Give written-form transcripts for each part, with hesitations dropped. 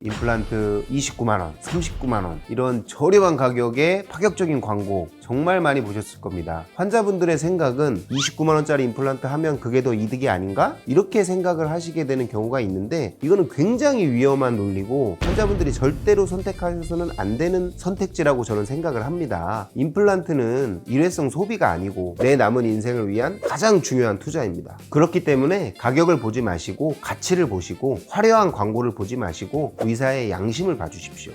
임플란트 29만원, 39만원 이런 저렴한 가격에 파격적인 광고 정말 많이 보셨을 겁니다. 환자분들의 생각은 29만원짜리 임플란트 하면 그게 더 이득이 아닌가? 이렇게 생각을 하시게 되는 경우가 있는데, 이거는 굉장히 위험한 논리고 환자분들이 절대로 선택하셔서는 안 되는 선택지라고 저는 생각을 합니다. 임플란트는 일회성 소비가 아니고 내 남은 인생을 위한 가장 중요한 투자입니다. 그렇기 때문에 가격을 보지 마시고 가치를 보시고 화려한 광고를 보지 마시고 의사의 양심을 봐주십시오.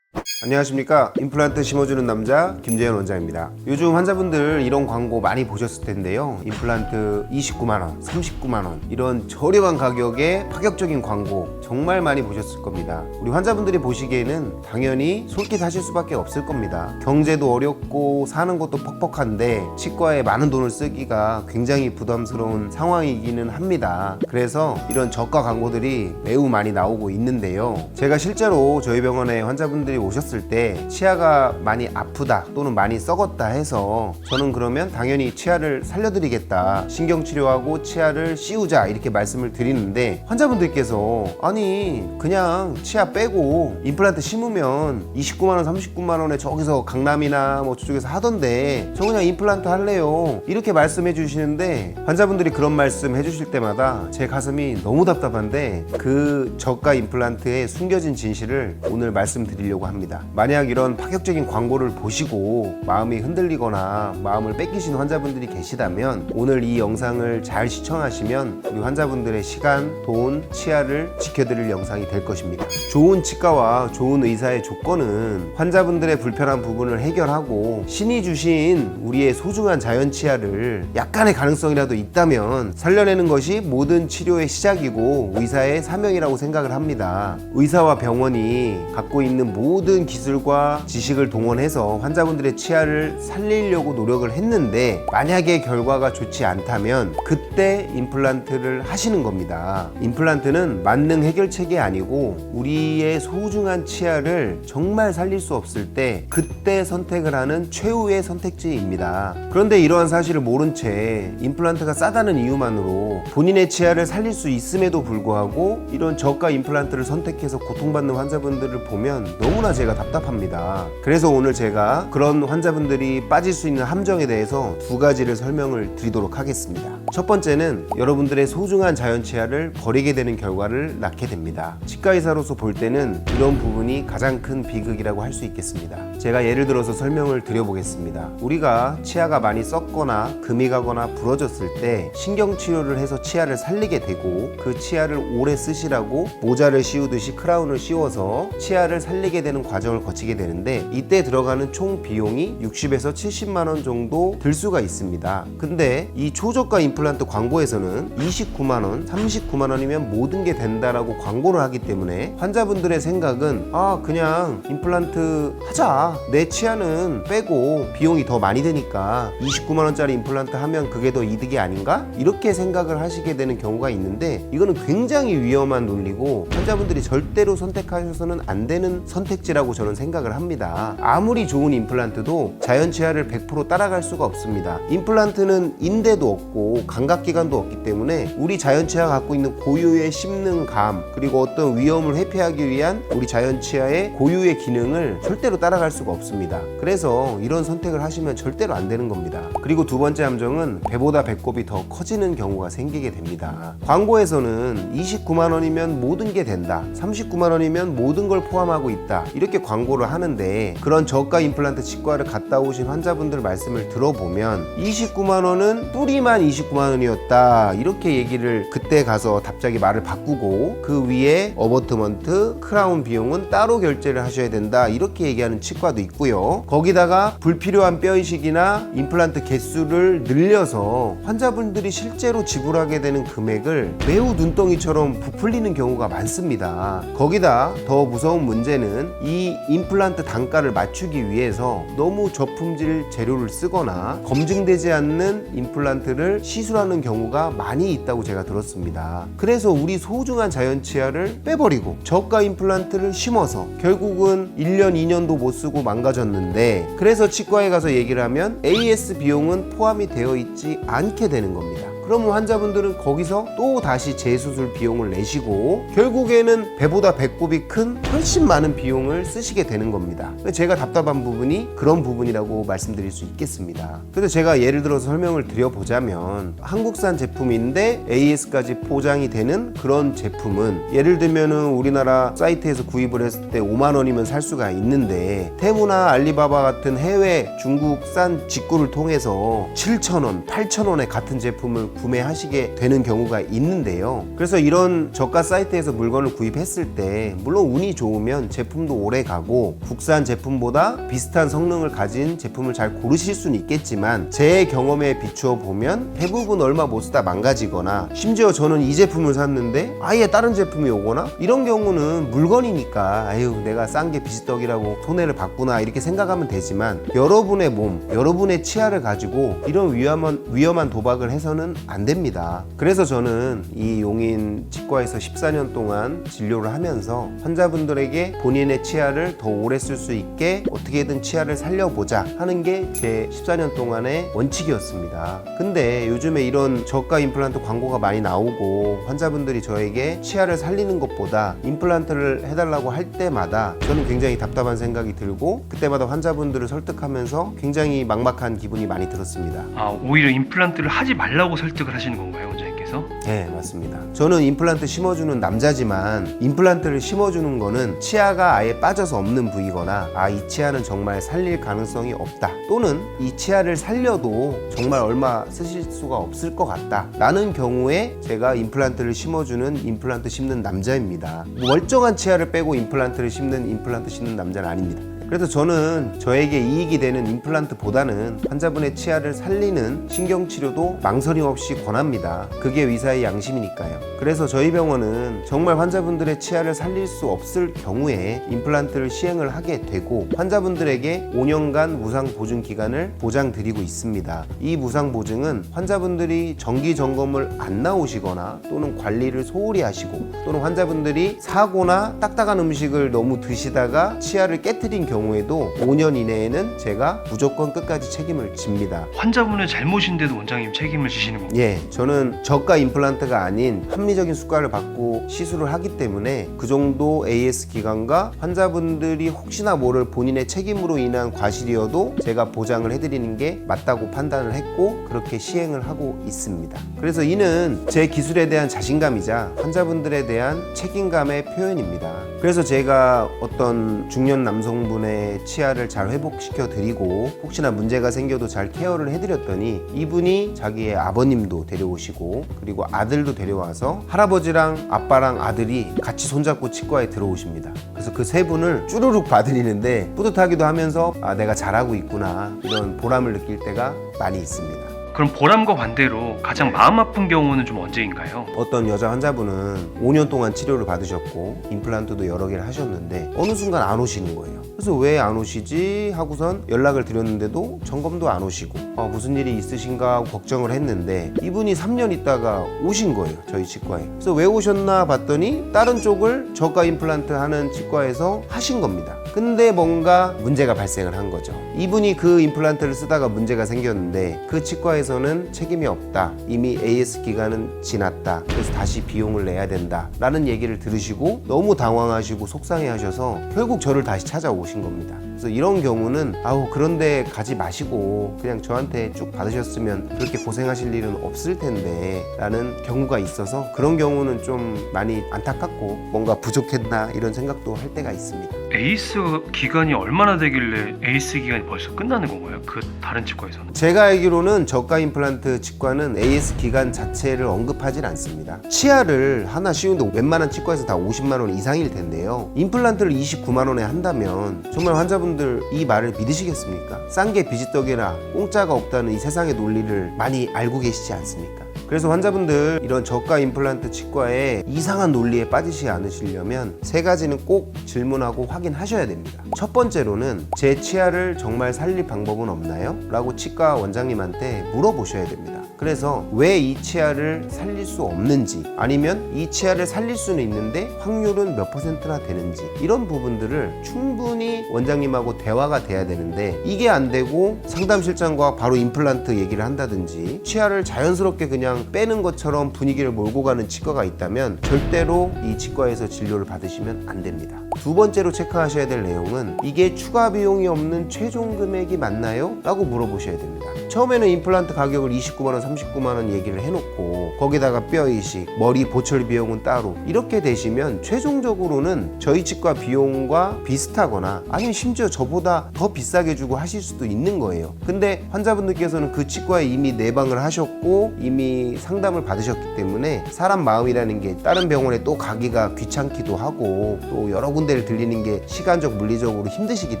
안녕하십니까. 임플란트 심어주는 남자 김재현 원장입니다. 요즘 환자분들 이런 광고 많이 보셨을 텐데요. 임플란트 29만원, 39만원 이런 저렴한 가격에 파격적인 광고 정말 많이 보셨을 겁니다. 우리 환자분들이 보시기에는 당연히 솔깃하실 수밖에 없을 겁니다. 경제도 어렵고 사는 것도 퍽퍽한데 치과에 많은 돈을 쓰기가 굉장히 부담스러운 상황이기는 합니다. 그래서 이런 저가 광고들이 매우 많이 나오고 있는데요. 제가 실제로 저희 병원에 환자분들이 오셨을 때 치아가 많이 아프다 또는 많이 썩었다 해서 저는 그러면 당연히 치아를 살려드리겠다, 신경치료하고 치아를 씌우자 이렇게 말씀을 드리는데, 환자분들께서 아니 그냥 치아 빼고 임플란트 심으면 29만원 39만원에 저기서 강남이나 뭐 저쪽에서 하던데 저 그냥 임플란트 할래요 이렇게 말씀해 주시는데, 환자분들이 그런 말씀 해주실 때마다 제 가슴이 너무 답답한데 그 저가 임플란트의 숨겨진 진실을 오늘 말씀드리려고 합니다. 만약 이런 파격적인 광고를 보시고 마음이 흔들리거나 마음을 뺏기신 환자분들이 계시다면 오늘 이 영상을 잘 시청하시면 우리 환자분들의 시간, 돈, 치아를 지켜드릴 영상이 될 것입니다. 좋은 치과와 좋은 의사의 조건은 환자분들의 불편한 부분을 해결하고 신이 주신 우리의 소중한 자연 치아를 약간의 가능성이라도 있다면 살려내는 것이 모든 치료의 시작이고 의사의 사명이라고 생각을 합니다. 의사와 병원이 갖고 있는 모든 기술과 지식을 동원해서 환자분들의 치아를 살리려고 노력을 했는데, 만약에 결과가 좋지 않다면 그때 임플란트를 하시는 겁니다. 임플란트는 만능 해결책이 아니고 우리의 소중한 치아를 정말 살릴 수 없을 때 그때 선택을 하는 최후의 선택지입니다. 그런데 이러한 사실을 모른 채 임플란트가 싸다는 이유만으로 본인의 치아를 살릴 수 있음에도 불구하고 이런 저가 임플란트를 선택해서 고통받는 환자분들을 보면 너무나 제가 답답합니다. 그래서 오늘 제가 그런 환자분들이 빠질 수 있는 함정에 대해서 두 가지를 설명을 드리도록 하겠습니다. 첫 번째는 여러분들의 소중한 자연 치아를 버리게 되는 결과를 낳게 됩니다. 치과의사로서 볼 때는 이런 부분이 가장 큰 비극이라고 할 수 있겠습니다. 제가 예를 들어서 설명을 드려보겠습니다. 우리가 치아가 많이 썩거나 금이 가거나 부러졌을 때 신경치료를 해서 치아를 살리게 되고, 그 치아를 오래 쓰시라고 모자를 씌우듯이 크라운을 씌워서 치아를 살리게 되는 과정을 거치게 되는데, 이때 들어가는 총 비용이 60에서 70만원 정도 들 수가 있습니다. 근데 이 초저가 임플란트 광고에서는 29만원, 39만원이면 모든 게 된다라고 광고를 하기 때문에 환자분들의 생각은 그냥 임플란트 하자, 내 치아는 빼고 비용이 더 많이 드니까 29만원짜리 임플란트 하면 그게 더 이득이 아닌가? 이렇게 생각을 하시게 되는 경우가 있는데, 이거는 굉장히 위험한 논리고 환자분들이 절대로 선택하셔서는 안 되는 선택지라고 저는 생각을 합니다. 아무리 좋은 임플란트도 자연 치아를 100% 따라갈 수가 없습니다. 임플란트는 인대도 없고 감각기관도 없기 때문에 우리 자연 치아가 갖고 있는 고유의 씹는감, 그리고 어떤 위험을 회피하기 위한 우리 자연 치아의 고유의 기능을 절대로 따라갈 수가 없습니다. 그래서 이런 선택을 하시면 절대로 안 되는 겁니다. 그리고 두 번째 함정은 배보다 배꼽이 더 커지는 경우가 생기게 됩니다. 광고에서는 29만원이면 모든 게 된다, 39만원이면 모든 걸 포함하고 있다 이렇게 광고를 하는데, 그런 저가 임플란트 치과를 갔다 오신 환자분들 말씀을 들어보면 29만원은 뿌리만 29만원이었다 이렇게 얘기를 그때 가서 답장이 말을 바꾸고, 그 위에 어버트먼트, 크라운 비용은 따로 결제를 하셔야 된다 이렇게 얘기하는 치과도 있고요. 거기다가 불필요한 뼈이식이나 임플란트 개수를 늘려서 환자분들이 실제로 지불하게 되는 금액을 매우 눈덩이처럼 부풀리는 경우가 많습니다. 거기다 더 무서운 문제는 이 임플란트 단가를 맞추기 위해서 너무 저품질 재료를 쓰거나 검증되지 않는 임플란트를 시술하는 경우가 많이 있다고 제가 들었습니다. 그래서 우리 소중한 자연 치아를 빼버리고 저가 임플란트를 심어서 결국은 1년 2년도 못 쓰고 망가졌는데, 그래서 치과에 가서 얘기를 하면 AS 비용은 포함이 되어 있지 않게 되는 겁니다. 그러면 환자분들은 거기서 또 다시 재수술 비용을 내시고 결국에는 배보다 배꼽이 큰 훨씬 많은 비용을 쓰시게 되는 겁니다. 제가 답답한 부분이 그런 부분이라고 말씀드릴 수 있겠습니다. 그래서 제가 예를 들어서 설명을 드려보자면 한국산 제품인데 AS까지 포장이 되는 그런 제품은 예를 들면은 우리나라 사이트에서 구입을 했을 때 5만 원이면 살 수가 있는데 테무나 알리바바 같은 해외 중국산 직구를 통해서 7,000원, 8,000원에 같은 제품을 구매하시게 되는 경우가 있는데요. 그래서 이런 저가 사이트에서 물건을 구입했을 때 물론 운이 좋으면 제품도 오래 가고 국산 제품보다 비슷한 성능을 가진 제품을 잘 고르실 수는 있겠지만 제 경험에 비추어 보면 대부분 얼마 못 쓰다 망가지거나 심지어 저는 이 제품을 샀는데 아예 다른 제품이 오거나 이런 경우는 물건이니까 아유 내가 싼 게 비지떡이라고 손해를 봤구나 이렇게 생각하면 되지만 여러분의 몸, 여러분의 치아를 가지고 이런 위험한 도박을 해서는 안 됩니다. 그래서 저는 이 용인 치과에서 14년 동안 진료를 하면서 환자분들에게 본인의 치아를 더 오래 쓸 수 있게 어떻게든 치아를 살려보자 하는 게 제 14년 동안의 원칙이었습니다. 근데 요즘에 이런 저가 임플란트 광고가 많이 나오고 환자분들이 저에게 치아를 살리는 것보다 임플란트를 해달라고 할 때마다 저는 굉장히 답답한 생각이 들고 그때마다 환자분들을 설득하면서 굉장히 막막한 기분이 많이 들었습니다. 오히려 임플란트를 하지 말라고 설득을 하시는 건가요, 원장님께서? 네, 맞습니다. 저는 임플란트 심어주는 남자지만 임플란트를 심어주는 거는 치아가 아예 빠져서 없는 부위거나 이 치아는 정말 살릴 가능성이 없다 또는 이 치아를 살려도 정말 얼마 쓰실 수가 없을 것 같다 라는 경우에 제가 임플란트를 심어주는 임플란트 심는 남자입니다. 멀쩡한 치아를 빼고 임플란트를 심는 임플란트 심는 남자는 아닙니다. 그래서 저는 저에게 이익이 되는 임플란트보다는 환자분의 치아를 살리는 신경치료도 망설임 없이 권합니다. 그게 의사의 양심이니까요. 그래서 저희 병원은 정말 환자분들의 치아를 살릴 수 없을 경우에 임플란트를 시행을 하게 되고 환자분들에게 5년간 무상보증 기간을 보장드리고 있습니다. 이 무상보증은 환자분들이 정기점검을 안 나오시거나 또는 관리를 소홀히 하시고 또는 환자분들이 사고나 딱딱한 음식을 너무 드시다가 치아를 깨트린 경우에도 5년 이내에는 제가 무조건 끝까지 책임을 집니다. 환자분의 잘못인데도 원장님 책임을 지시는 건가요? 예, 저는 저가 임플란트가 아닌 합리적인 수가를 받고 시술을 하기 때문에 그 정도 AS 기간과 환자분들이 혹시나 모를 본인의 책임으로 인한 과실이어도 제가 보장을 해드리는 게 맞다고 판단을 했고 그렇게 시행을 하고 있습니다. 그래서 이는 제 기술에 대한 자신감이자 환자분들에 대한 책임감의 표현입니다. 그래서 제가 어떤 중년 남성분의 치아를 잘 회복시켜 드리고 혹시나 문제가 생겨도 잘 케어를 해드렸더니 이분이 자기의 아버님도 데려오시고 그리고 아들도 데려와서 할아버지랑 아빠랑 아들이 같이 손잡고 치과에 들어오십니다. 그래서 그 세 분을 쭈루룩 봐드리는데 뿌듯하기도 하면서 내가 잘하고 있구나 이런 보람을 느낄 때가 많이 있습니다. 그럼 보람과 반대로 가장 마음 아픈 경우는 좀 언제인가요? 어떤 여자 환자분은 5년 동안 치료를 받으셨고 임플란트도 여러 개를 하셨는데 어느 순간 안 오시는 거예요. 그래서 왜 안 오시지 하고선 연락을 드렸는데도 점검도 안 오시고 무슨 일이 있으신가 하고 걱정을 했는데 이분이 3년 있다가 오신 거예요, 저희 치과에. 그래서 왜 오셨나 봤더니 다른 쪽을 저가 임플란트 하는 치과에서 하신 겁니다. 근데 뭔가 문제가 발생을 한 거죠. 이분이 그 임플란트를 쓰다가 문제가 생겼는데 그 치과에서는 책임이 없다, 이미 AS 기간은 지났다, 그래서 다시 비용을 내야 된다 라는 얘기를 들으시고 너무 당황하시고 속상해 하셔서 결국 저를 다시 찾아오신 겁니다. 그래서 이런 경우는 그런데 가지 마시고 그냥 저한테 쭉 받으셨으면 그렇게 고생하실 일은 없을 텐데 라는 경우가 있어서 그런 경우는 좀 많이 안타깝고 뭔가 부족했나 이런 생각도 할 때가 있습니다. AS 기간이 얼마나 되길래 AS 기간이 벌써 끝나는 건가요? 그 다른 치과에서는? 제가 알기로는 저가 임플란트 치과는 AS 기간 자체를 언급하진 않습니다. 치아를 하나 씌우는데 웬만한 치과에서 다 50만 원 이상일 텐데요. 임플란트를 29만 원에 한다면 정말 환자분들 이 말을 믿으시겠습니까? 싼 게 비지떡이라 공짜가 없다는 이 세상의 논리를 많이 알고 계시지 않습니까? 그래서 환자분들 이런 저가 임플란트 치과에 이상한 논리에 빠지지 않으시려면 세 가지는 꼭 질문하고 확인하셔야 됩니다. 첫 번째로는 제 치아를 정말 살릴 방법은 없나요? 라고 치과 원장님한테 물어보셔야 됩니다. 그래서 왜 이 치아를 살릴 수 없는지, 아니면 이 치아를 살릴 수는 있는데 확률은 몇 %나 되는지, 이런 부분들을 충분히 원장님하고 대화가 돼야 되는데, 이게 안 되고 상담실장과 바로 임플란트 얘기를 한다든지 치아를 자연스럽게 그냥 빼는 것처럼 분위기를 몰고 가는 치과가 있다면 절대로 이 치과에서 진료를 받으시면 안 됩니다. 두 번째로 체크하셔야 될 내용은, 이게 추가 비용이 없는 최종 금액이 맞나요? 라고 물어보셔야 됩니다. 처음에는 임플란트 가격을 29만원, 39만원 얘기를 해놓고 거기다가 뼈 이식, 머리 보철 비용은 따로, 이렇게 되시면 최종적으로는 저희 치과 비용과 비슷하거나 아니면 심지어 저보다 더 비싸게 주고 하실 수도 있는 거예요. 근데 환자분들께서는 그 치과에 이미 내방을 하셨고 이미 상담을 받으셨기 때문에 사람 마음이라는 게 다른 병원에 또 가기가 귀찮기도 하고 또 여러 군데를 들리는 게 시간적 물리적으로 힘드시기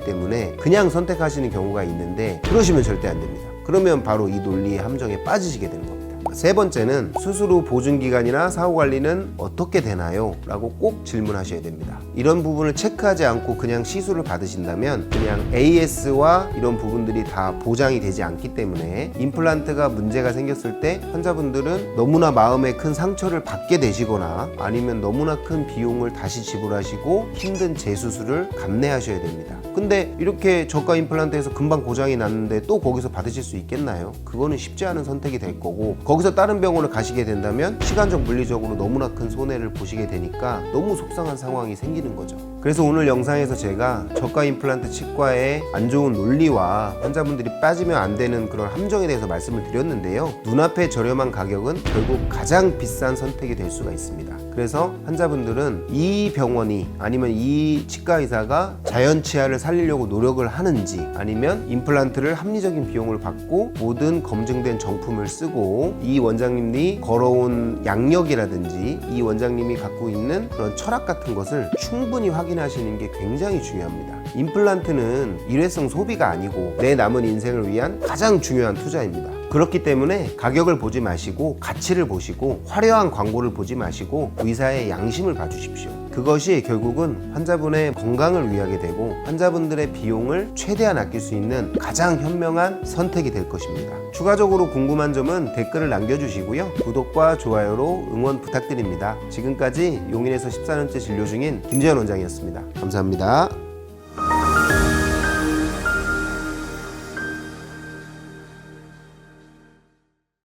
때문에 그냥 선택하시는 경우가 있는데, 그러시면 절대 안 됩니다. 그러면 바로 이 논리의 함정에 빠지시게 되는 겁니다. 세 번째는, 수술 후 보증기간이나 사후관리는 어떻게 되나요? 라고 꼭 질문하셔야 됩니다. 이런 부분을 체크하지 않고 그냥 시술을 받으신다면 그냥 AS와 이런 부분들이 다 보장이 되지 않기 때문에 임플란트가 문제가 생겼을 때 환자분들은 너무나 마음에 큰 상처를 받게 되시거나 아니면 너무나 큰 비용을 다시 지불하시고 힘든 재수술을 감내하셔야 됩니다. 근데 이렇게 저가 임플란트에서 금방 고장이 났는데 또 거기서 받으실 수 있겠나요? 그거는 쉽지 않은 선택이 될 거고, 거기서 다른 병원을 가시게 된다면 시간적 물리적으로 너무나 큰 손해를 보시게 되니까 너무 속상한 상황이 생기는 거죠. 그래서 오늘 영상에서 제가 저가 임플란트 치과의 안 좋은 논리와 환자분들이 빠지면 안 되는 그런 함정에 대해서 말씀을 드렸는데요. 눈앞에 저렴한 가격은 결국 가장 비싼 선택이 될 수가 있습니다. 그래서 환자분들은 이 병원이 아니면 이 치과 의사가 자연 치아를 살리려고 노력을 하는지, 아니면 임플란트를 합리적인 비용을 받고 모든 검증된 정품을 쓰고 이 원장님이 걸어온 양력이라든지 이 원장님이 갖고 있는 그런 철학 같은 것을 충분히 확인하시는 게 굉장히 중요합니다. 임플란트는 일회성 소비가 아니고 내 남은 인생을 위한 가장 중요한 투자입니다. 그렇기 때문에 가격을 보지 마시고 가치를 보시고 화려한 광고를 보지 마시고 의사의 양심을 봐주십시오. 그것이 결국은 환자분의 건강을 위하게 되고 환자분들의 비용을 최대한 아낄 수 있는 가장 현명한 선택이 될 것입니다. 추가적으로 궁금한 점은 댓글을 남겨주시고요. 구독과 좋아요로 응원 부탁드립니다. 지금까지 용인에서 14년째 진료 중인 김재현 원장이었습니다. 감사합니다.